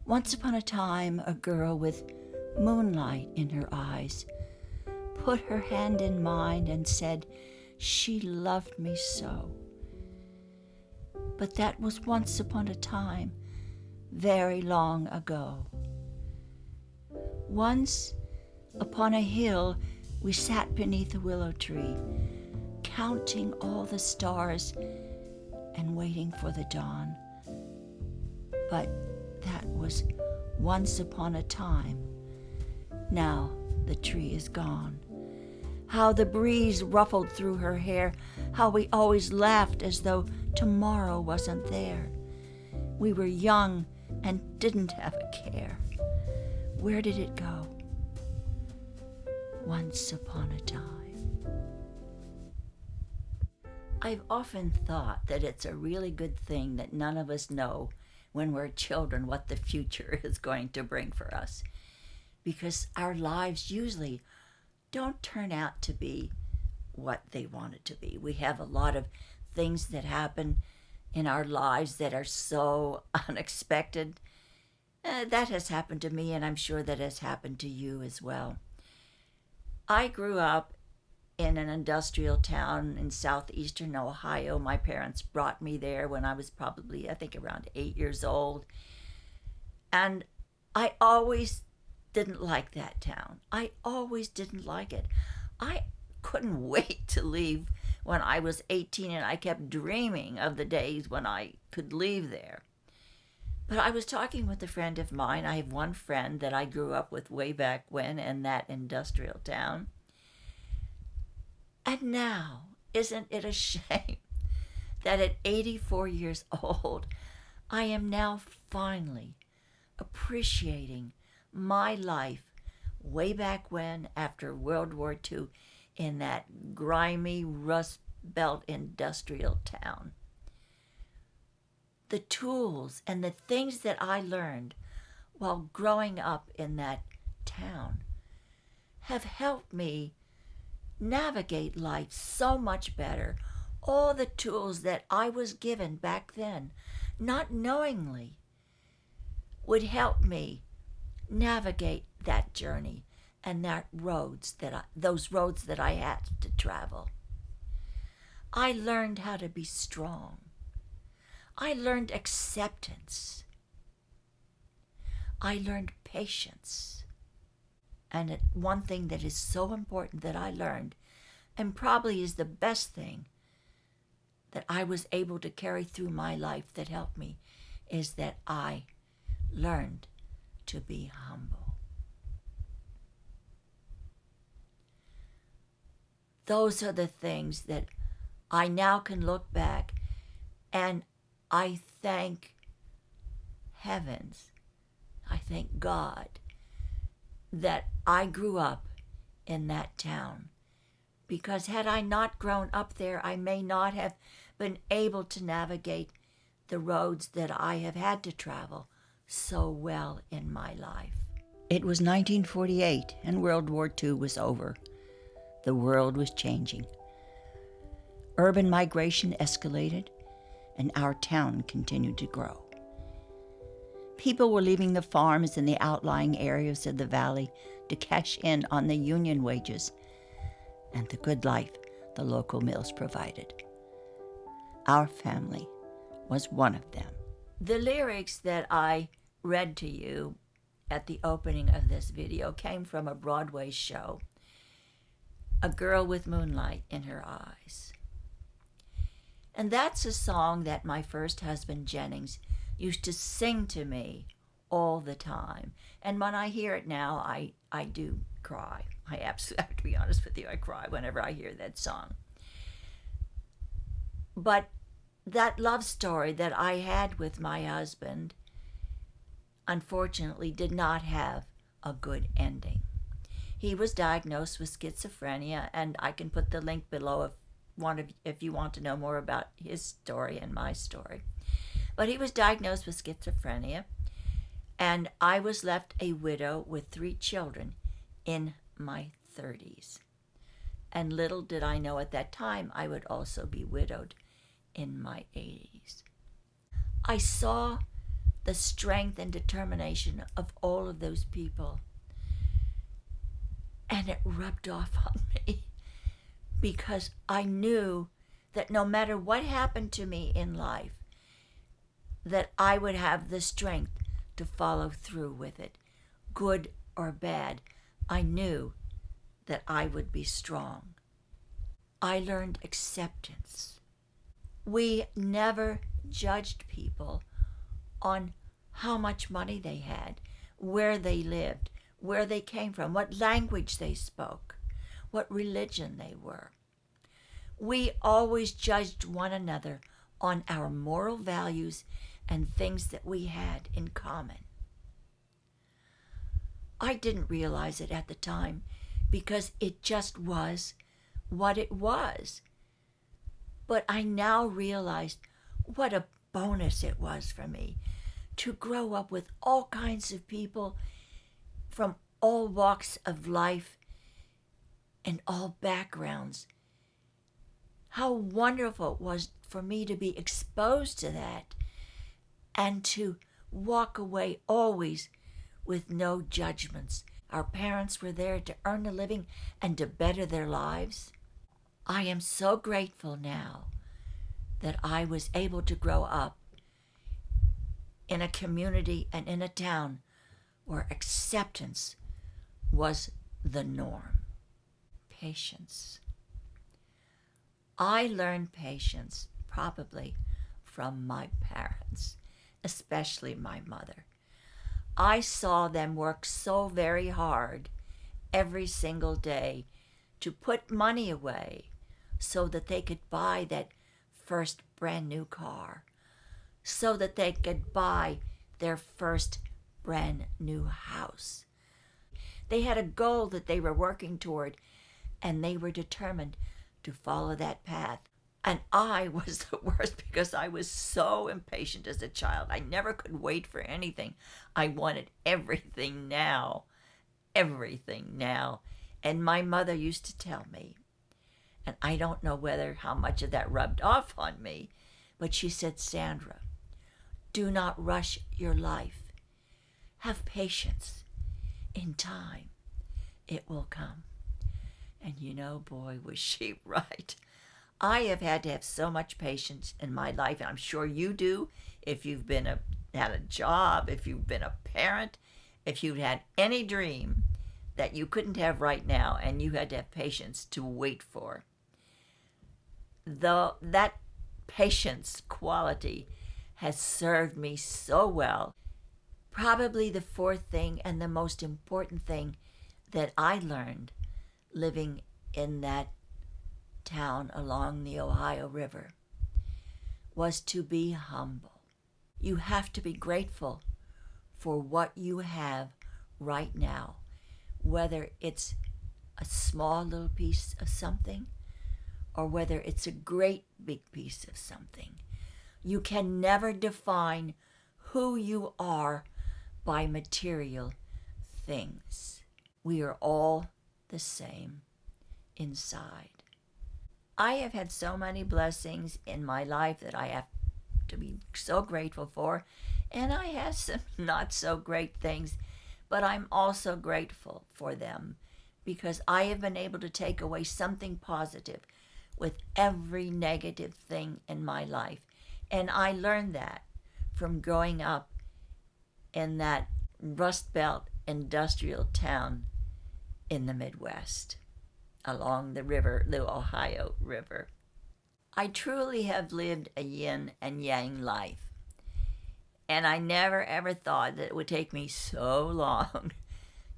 Once upon a time, a girl with moonlight in her eyes put her hand in mine and said she loved me so. But that was once upon a time, very long ago. Once upon a hill we sat beneath a willow tree, counting all the stars and waiting for the dawn. But that was once upon a time. Now the tree is gone. How the breeze ruffled through her hair, how we always laughed as though tomorrow wasn't there. We were young and didn't have a care. Where did it go? Once upon a time. I've often thought that it's a really good thing that none of us know when we're children what the future is going to bring for us, because our lives usually don't turn out to be what they want it to be. We have a lot of things that happen in our lives that are so unexpected. That has happened to me, and I'm sure that has happened to you as well. I grew up in an industrial town in southeastern Ohio. My parents brought me there when I was probably, I think, around 8 years old. And I always didn't like that town. I always didn't like it. I couldn't wait to leave when I was 18, and I kept dreaming of the days when I could leave there. But I was talking with a friend of mine. I have one friend that I grew up with way back when in that industrial town. And now, isn't it a shame that at 84 years old, I am now finally appreciating my life way back when, after World War II, in that grimy, Rust Belt industrial town. The tools and the things that I learned while growing up in that town have helped me navigate life so much better. All the tools that I was given back then, not knowingly, would help me navigate that journey and those roads that I had to travel. I learned how to be strong. I learned acceptance. I learned patience. And one thing that is so important that I learned, and probably is the best thing that I was able to carry through my life that helped me, is that I learned to be humble. Those are the things that I now can look back, and I thank heavens, I thank God that I grew up in that town. Because had I not grown up there, I may not have been able to navigate the roads that I have had to travel so well in my life. It was 1948 and World War II was over. The world was changing. Urban migration escalated, and our town continued to grow. People were leaving the farms in the outlying areas of the valley to cash in on the union wages and the good life the local mills provided. Our family was one of them. The lyrics that I read to you at the opening of this video came from a Broadway show, A Girl with Moonlight in Her Eyes. And that's a song that my first husband, Jennings, used to sing to me all the time. And when I hear it now, I do cry. I absolutely have to be honest with you, I cry whenever I hear that song. But that love story that I had with my husband, unfortunately, did not have a good ending. He was diagnosed with schizophrenia, and I can put the link below if you want to know more about his story and my story. But he was diagnosed with schizophrenia, and I was left a widow with 3 children in my 30s. And little did I know at that time I would also be widowed in my 80s. I saw the strength and determination of all of those people, and it rubbed off on me because I knew that no matter what happened to me in life, that I would have the strength to follow through with it, good or bad. I knew that I would be strong. I learned acceptance. We never judged people on how much money they had, where they lived, where they came from, what language they spoke, what religion they were. We always judged one another on our moral values and things that we had in common. I didn't realize it at the time because it just was what it was. But I now realized what a bonus it was for me to grow up with all kinds of people from all walks of life and all backgrounds. How wonderful it was for me to be exposed to that and to walk away always with no judgments. Our parents were there to earn a living and to better their lives. I am so grateful now that I was able to grow up in a community and in a town where acceptance was the norm. Patience. I learned patience probably from my parents, especially my mother. I saw them work so very hard every single day to put money away so that they could buy that first brand new car, so that they could buy their first brand new house. They had a goal that they were working toward, and they were determined to follow that path. And I was the worst because I was so impatient as a child. I never could wait for anything. I wanted everything now. Everything now. And my mother used to tell me, and I don't know how much of that rubbed off on me, but she said, Sandra, do not rush your life. Have patience. In time, it will come. And boy, was she right. I have had to have so much patience in my life, and I'm sure you do if you've had a job, if you've been a parent, if you've had any dream that you couldn't have right now and you had to have patience to wait for. That patience quality has served me so well. Probably the fourth thing and the most important thing that I learned living in that town along the Ohio River was to be humble. You have to be grateful for what you have right now, whether it's a small little piece of something or whether it's a great big piece of something. You can never define who you are by material things. We are all the same inside. I have had so many blessings in my life that I have to be so grateful for, and I have some not so great things, but I'm also grateful for them because I have been able to take away something positive with every negative thing in my life. And I learned that from growing up in that Rust Belt industrial town in the Midwest, along the river, the Ohio River. I truly have lived a yin and yang life. And I never ever thought that it would take me so long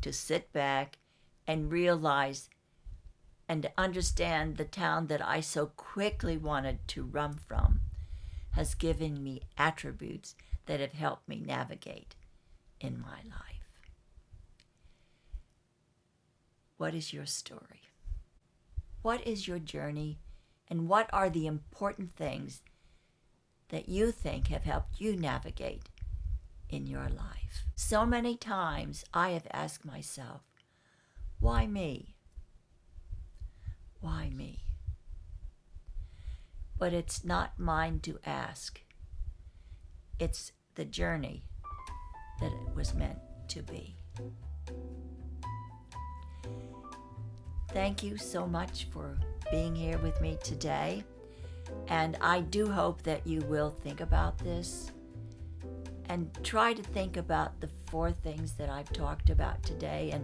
to sit back and realize and to understand the town that I so quickly wanted to run from has given me attributes that have helped me navigate in my life. What is your story? What is your journey? And what are the important things that you think have helped you navigate in your life? So many times I have asked myself, why me? Why me? but it's not mine to ask. It's the journey that it was meant to be. Thank you so much for being here with me today. And I do hope that you will think about this and try to think about the 4 things that I've talked about today, and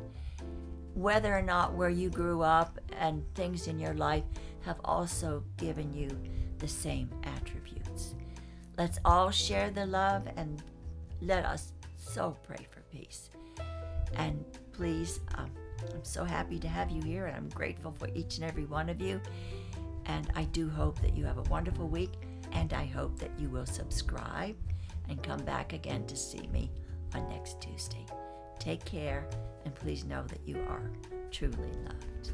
whether or not where you grew up and things in your life have also given you the same attributes. Let's all share the love, and let us so pray for peace. And please, I'm so happy to have you here, and I'm grateful for each and every one of you. And I do hope that you have a wonderful week, and I hope that you will subscribe and come back again to see me on next Tuesday. Take care, and please know that you are truly loved.